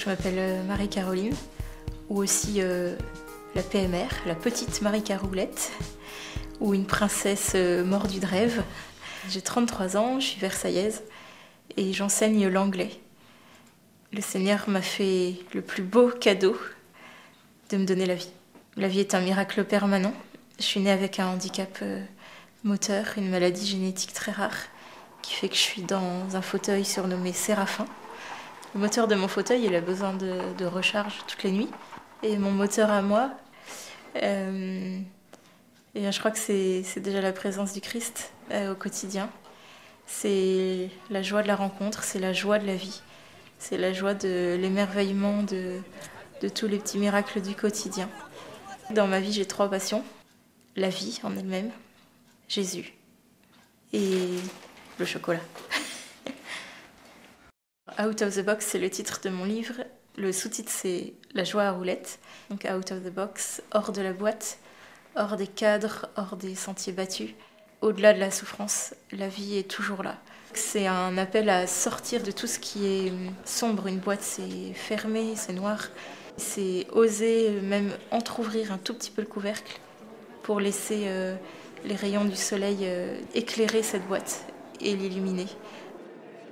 Je m'appelle Marie-Caroline, ou aussi la PMR, la petite Marie-Caroulette, ou une princesse mordue de rêve. J'ai 33 ans, je suis versaillaise et j'enseigne l'anglais. Le Seigneur m'a fait le plus beau cadeau de me donner la vie. La vie est un miracle permanent. Je suis née avec un handicap moteur, une maladie génétique très rare, qui fait que je suis dans un fauteuil surnommé Séraphin. Le moteur de mon fauteuil, il a besoin de recharge toutes les nuits. Et mon moteur à moi, je crois que c'est déjà la présence du Christ au quotidien. C'est la joie de la rencontre, c'est la joie de la vie. C'est la joie de l'émerveillement de tous les petits miracles du quotidien. Dans ma vie, j'ai 3 passions. La vie en elle-même, Jésus et le chocolat. Out of the Box, c'est le titre de mon livre. Le sous-titre, c'est La joie à roulettes. Donc out of the box, hors de la boîte, hors des cadres, hors des sentiers battus. Au-delà de la souffrance, la vie est toujours là. C'est un appel à sortir de tout ce qui est sombre. Une boîte, c'est fermé, c'est noir. C'est oser même entrouvrir un tout petit peu le couvercle pour laisser les rayons du soleil éclairer cette boîte et l'illuminer.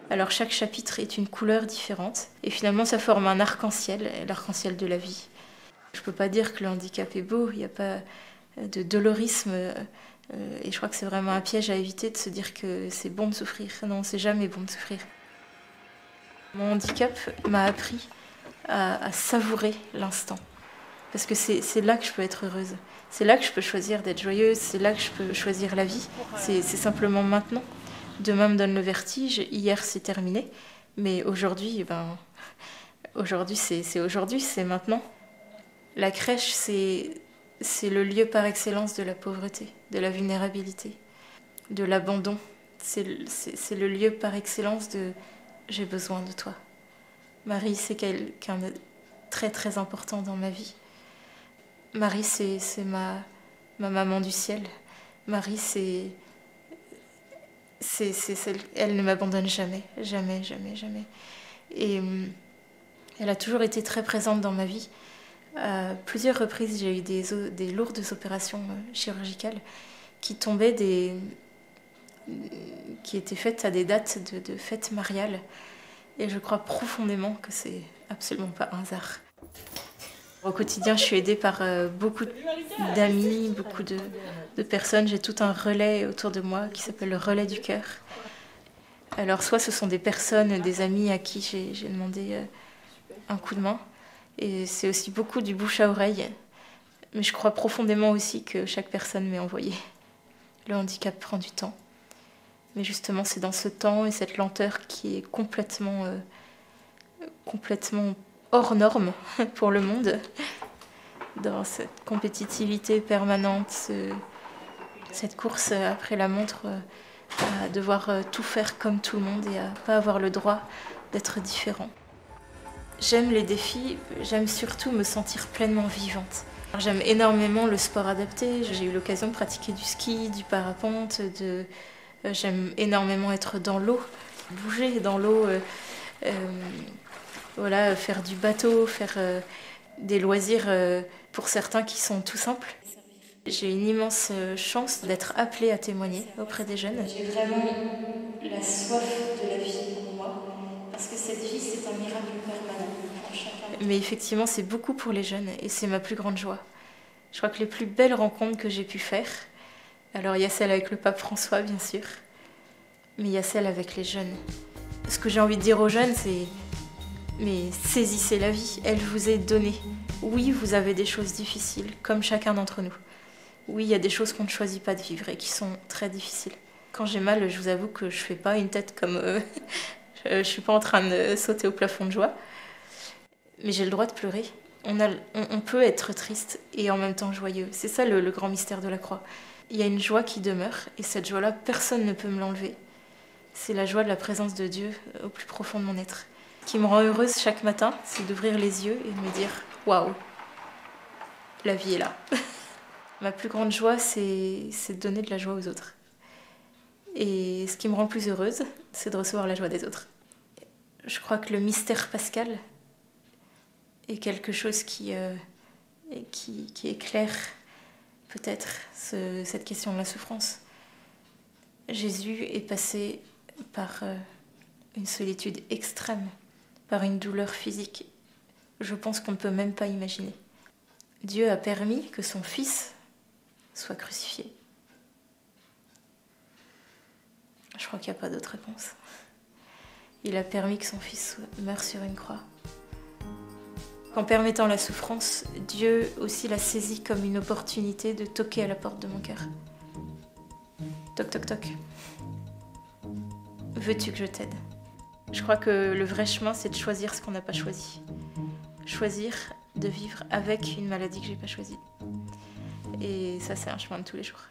Alors chaque chapitre est une couleur différente et finalement ça forme un arc-en-ciel, l'arc-en-ciel de la vie. Je ne peux pas dire que le handicap est beau, il n'y a pas de dolorisme et je crois que c'est vraiment un piège à éviter de se dire que c'est bon de souffrir. Non, c'est jamais bon de souffrir. Mon handicap m'a appris à savourer l'instant parce que c'est là que je peux être heureuse. C'est là que je peux choisir d'être joyeuse, c'est là que je peux choisir la vie. C'est simplement maintenant. Demain me donne le vertige, hier c'est terminé, mais aujourd'hui, aujourd'hui c'est maintenant. La crèche, c'est le lieu par excellence de la pauvreté, de la vulnérabilité, de l'abandon. C'est le lieu par excellence de « j'ai besoin de toi ». Marie, c'est quelqu'un de très très important dans ma vie. Marie, c'est ma maman du ciel. Marie, elle ne m'abandonne jamais, jamais, jamais, jamais. Et elle a toujours été très présente dans ma vie. À plusieurs reprises, j'ai eu des lourdes opérations chirurgicales qui étaient faites à des dates de fêtes mariales. Et je crois profondément que c'est absolument pas un hasard. Au quotidien, je suis aidée par beaucoup d'amis, beaucoup de personnes. J'ai tout un relais autour de moi qui s'appelle le relais du cœur. Alors, soit ce sont des personnes, des amis à qui j'ai demandé un coup de main. Et c'est aussi beaucoup du bouche à oreille. Mais je crois profondément aussi que chaque personne m'est envoyée. Le handicap prend du temps. Mais justement, c'est dans ce temps et cette lenteur qui est complètement hors norme pour le monde, dans cette compétitivité permanente, cette course après la montre, à devoir tout faire comme tout le monde et à pas avoir le droit d'être différent. J'aime les défis, j'aime surtout me sentir pleinement vivante. J'aime énormément le sport adapté, j'ai eu l'occasion de pratiquer du ski, du parapente, j'aime énormément être dans l'eau, bouger dans l'eau, voilà, faire du bateau, faire des loisirs pour certains qui sont tout simples. J'ai une immense chance d'être appelée à témoigner auprès des jeunes. J'ai vraiment la soif de la vie pour moi, parce que cette vie, c'est un miracle permanent en chacun. Mais effectivement, c'est beaucoup pour les jeunes et c'est ma plus grande joie. Je crois que les plus belles rencontres que j'ai pu faire, alors il y a celle avec le pape François, bien sûr, mais il y a celle avec les jeunes. Ce que j'ai envie de dire aux jeunes, c'est mais saisissez la vie, elle vous est donnée. Oui, vous avez des choses difficiles, comme chacun d'entre nous. Oui, il y a des choses qu'on ne choisit pas de vivre et qui sont très difficiles. Quand j'ai mal, je vous avoue que je fais pas une tête comme... je suis pas en train de sauter au plafond de joie. Mais j'ai le droit de pleurer. On peut être triste et en même temps joyeux. C'est ça le grand mystère de la croix. Il y a une joie qui demeure et cette joie-là, personne ne peut me l'enlever. C'est la joie de la présence de Dieu au plus profond de mon être. Ce qui me rend heureuse chaque matin, c'est d'ouvrir les yeux et de me dire « Waouh, la vie est là ». Ma plus grande joie, c'est de donner de la joie aux autres. Et ce qui me rend plus heureuse, c'est de recevoir la joie des autres. Je crois que le mystère pascal, et quelque chose qui éclaire peut-être cette question de la souffrance. Jésus est passé par une solitude extrême, par une douleur physique. Je pense qu'on ne peut même pas imaginer. Dieu a permis que son Fils soit crucifié. Je crois qu'il n'y a pas d'autre réponse. Il a permis que son Fils meure sur une croix. En permettant la souffrance, Dieu aussi l'a saisie comme une opportunité de toquer à la porte de mon cœur. Toc, toc, toc. Veux-tu que je t'aide ? Je crois que le vrai chemin, c'est de choisir ce qu'on n'a pas choisi. Choisir de vivre avec une maladie que j'ai pas choisie. Et ça, c'est un chemin de tous les jours.